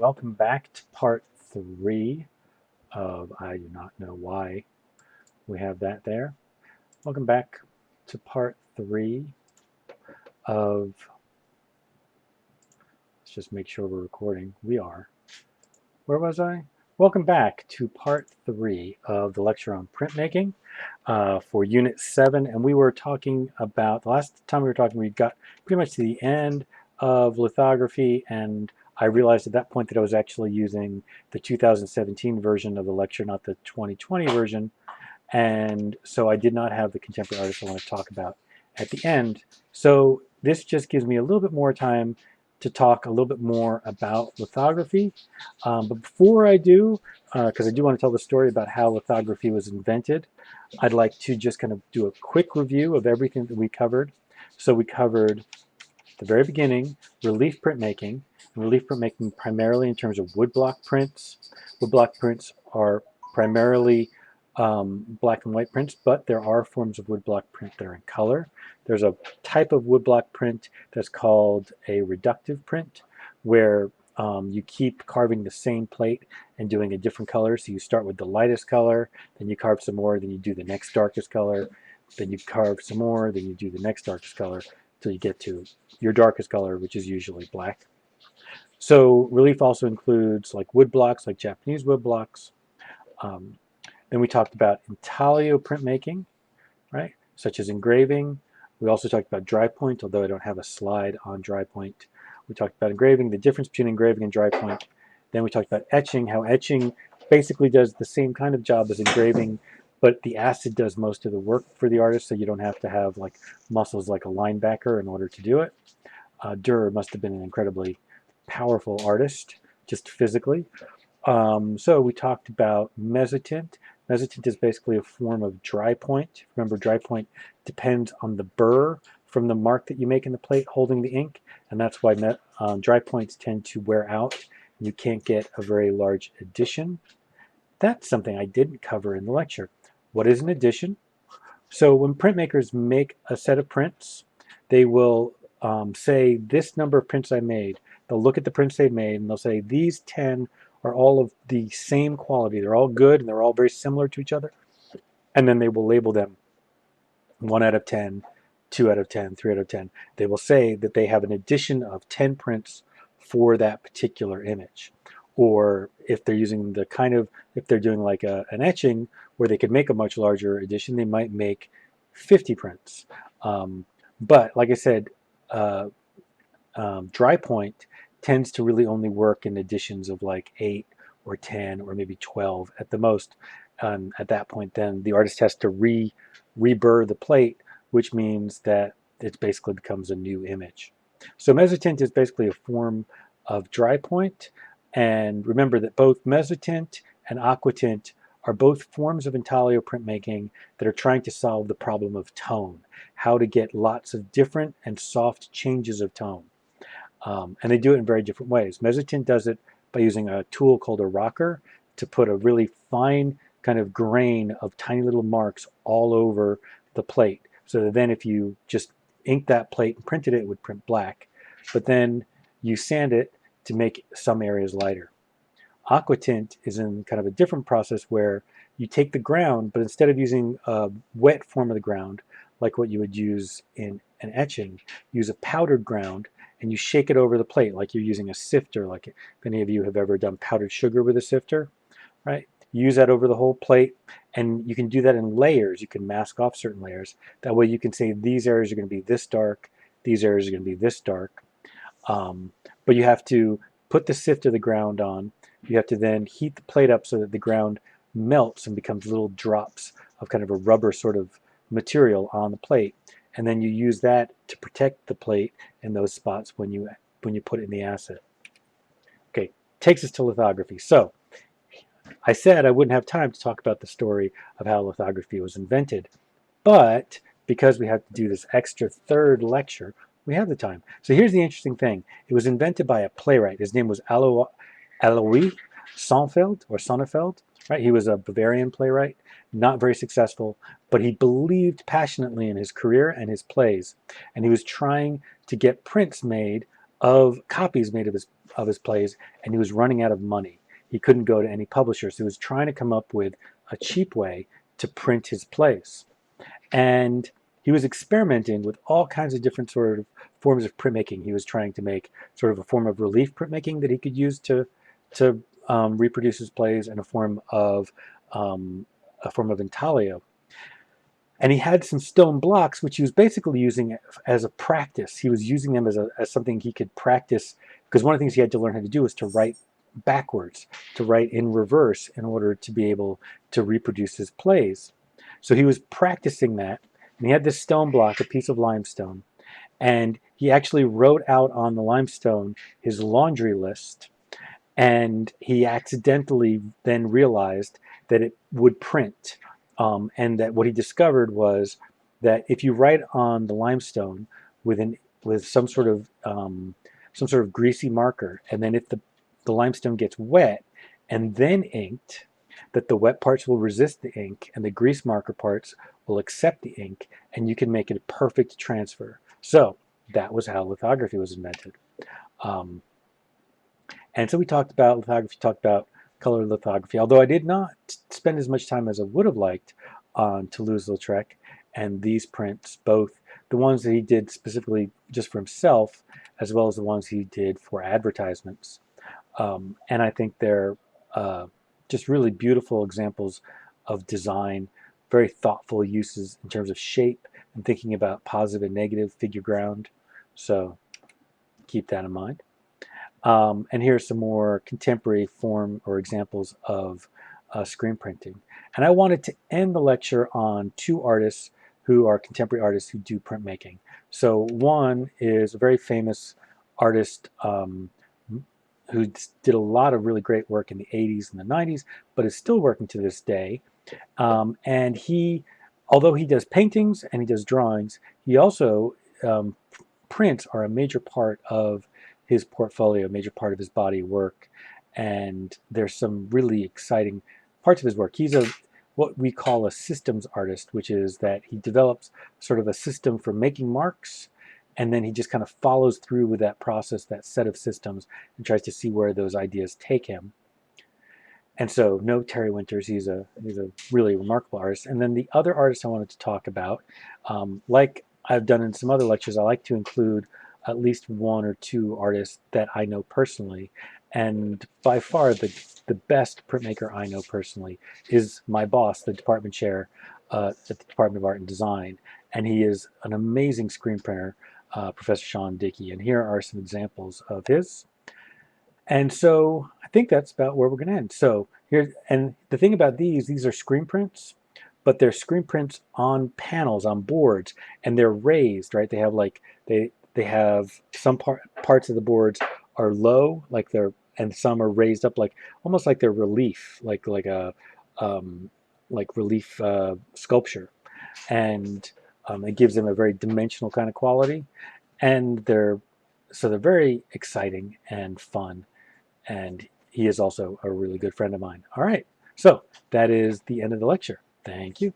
welcome back to part 3 of, I do not know why we have that there. Welcome back to part 3 of, let's just make sure we're recording. We are. Where was I? Welcome back to part 3 of the lecture on printmaking for Unit 7. And we were talking about, the last time we were talking, we got pretty much to the end of lithography, and I realized at that point that I was actually using the 2017 version of the lecture, not the 2020 version. And so I did not have the contemporary artist I want to talk about at the end. So this just gives me a little bit more time to talk a little bit more about lithography. But before I do, because I do want to tell the story about how lithography was invented, I'd like to just kind of do a quick review of everything that we covered. So we covered, at the very beginning, relief printmaking. Relief printmaking primarily in terms of woodblock prints. Woodblock prints are primarily black and white prints, but there are forms of woodblock print that are in color. There's a type of woodblock print that's called a reductive print, where you keep carving the same plate and doing a different color. So you start with the lightest color, then you carve some more, then you do the next darkest color, then you carve some more, then you do the next darkest color, till you get to your darkest color, which is usually black. So relief also includes like wood blocks, like Japanese wood blocks. Then we talked about intaglio printmaking, right? Such as engraving. We also talked about dry point, although I don't have a slide on dry point. We talked about engraving, the difference between engraving and dry point. Then we talked about etching, how etching basically does the same kind of job as engraving, but the acid does most of the work for the artist, so you don't have to have like muscles like a linebacker in order to do it. Dürer must have been an incredibly powerful artist, just physically. So we talked about mezzotint. Mezzotint is basically a form of dry point. Remember, dry point depends on the burr from the mark that you make in the plate holding the ink, and that's why dry points tend to wear out. You can't get a very large addition. That's something I didn't cover in the lecture. What is an addition? So when printmakers make a set of prints, they will say, this number of prints I made. They'll look at the prints they've made, and they'll say, these 10 are all of the same quality. They're all good, and they're all very similar to each other. And then they will label them 1 out of 10, 2 out of 10, 3 out of 10. They will say that they have an addition of 10 prints for that particular image. Or if they're using the kind of, if they're doing like an etching where they could make a much larger edition, they might make 50 prints. But like I said, dry point tends to really only work in editions of like 8 or 10 or maybe 12 at the most. At that point, then the artist has to reburr the plate, which means that it basically becomes a new image. So mezzotint is basically a form of dry point. And remember that both mezzotint and aquatint are both forms of intaglio printmaking that are trying to solve the problem of tone, how to get lots of different and soft changes of tone. And they do it in very different ways. Mezzotint does it by using a tool called a rocker to put a really fine kind of grain of tiny little marks all over the plate. So that then if you just inked that plate and printed it, it would print black. But then you sand it to make some areas lighter. Aquatint is in kind of a different process where you take the ground, but instead of using a wet form of the ground, like what you would use in an etching, use a powdered ground, and you shake it over the plate like you're using a sifter, like if any of you have ever done powdered sugar with a sifter, right? You use that over the whole plate, and you can do that in layers. You can mask off certain layers. That way you can say these areas are going to be this dark, these areas are going to be this dark. But you have to put the sift to the ground on. You have to then heat the plate up so that the ground melts and becomes little drops of kind of a rubber sort of material on the plate. And then you use that to protect the plate in those spots when you put it in the acid. Okay, takes us to lithography. So I said I wouldn't have time to talk about the story of how lithography was invented, but because we have to do this extra third lecture, we have the time. So here's the interesting thing. It was invented by a playwright. His name was Alois Sonnefeld, right? He was a Bavarian playwright, not very successful, but he believed passionately in his career and his plays. And he was trying to get prints made of copies made of his plays, and he was running out of money. He couldn't go to any publisher, so he was trying to come up with a cheap way to print his plays. And he was experimenting with all kinds of different sort of forms of printmaking. He was trying to make sort of a form of relief printmaking that he could use to reproduce his plays, and um, a form of intaglio. And he had some stone blocks, which he was basically using as a practice. He was using them as something he could practice, because one of the things he had to learn how to do was to write backwards, to write in reverse in order to be able to reproduce his plays. So he was practicing that, and he had this stone block, a piece of limestone, and he actually wrote out on the limestone his laundry list, and he accidentally then realized that it would print, and that what he discovered was that if you write on the limestone with some sort of greasy marker, and then if the limestone gets wet and then inked, that the wet parts will resist the ink and the grease marker parts will accept the ink, and you can make it a perfect transfer. So that was how lithography was invented. Um, and so we talked about lithography, talked about color lithography, although I did not spend as much time as I would have liked on Toulouse-Lautrec and these prints, both the ones that he did specifically just for himself, as well as the ones he did for advertisements. And I think they're just really beautiful examples of design, very thoughtful uses in terms of shape and thinking about positive and negative figure ground. So keep that in mind. And here are some more contemporary form or examples of screen printing. And I wanted to end the lecture on two artists who are contemporary artists who do printmaking. So one is a very famous artist who did a lot of really great work in the 80s and the 90s, but is still working to this day. And he, although he does paintings and he does drawings, he also prints are a major part of his portfolio, a major part of his body of work. And there's some really exciting parts of his work. He's what we call a systems artist, which is that he develops sort of a system for making marks, and then he just kind of follows through with that process, that set of systems, and tries to see where those ideas take him. And so, no Terry Winters, he's a really remarkable artist. And then the other artist I wanted to talk about, like I've done in some other lectures, I like to include at least one or two artists that I know personally. And by far the best printmaker I know personally is my boss, the department chair at the Department of Art and Design. And he is an amazing screen printer, Professor Sean Dickey. And here are some examples of his. And so I think that's about where we're going to end. So here, and the thing about these are screen prints, but they're screen prints on panels, on boards, and they're raised, right? They have like, they have some parts of the boards are low, like they're, and some are raised up, like almost like they're relief, like relief sculpture, and it gives them a very dimensional kind of quality, and they're very exciting and fun, and he is also a really good friend of mine. All right, so that is the end of the lecture. Thank you.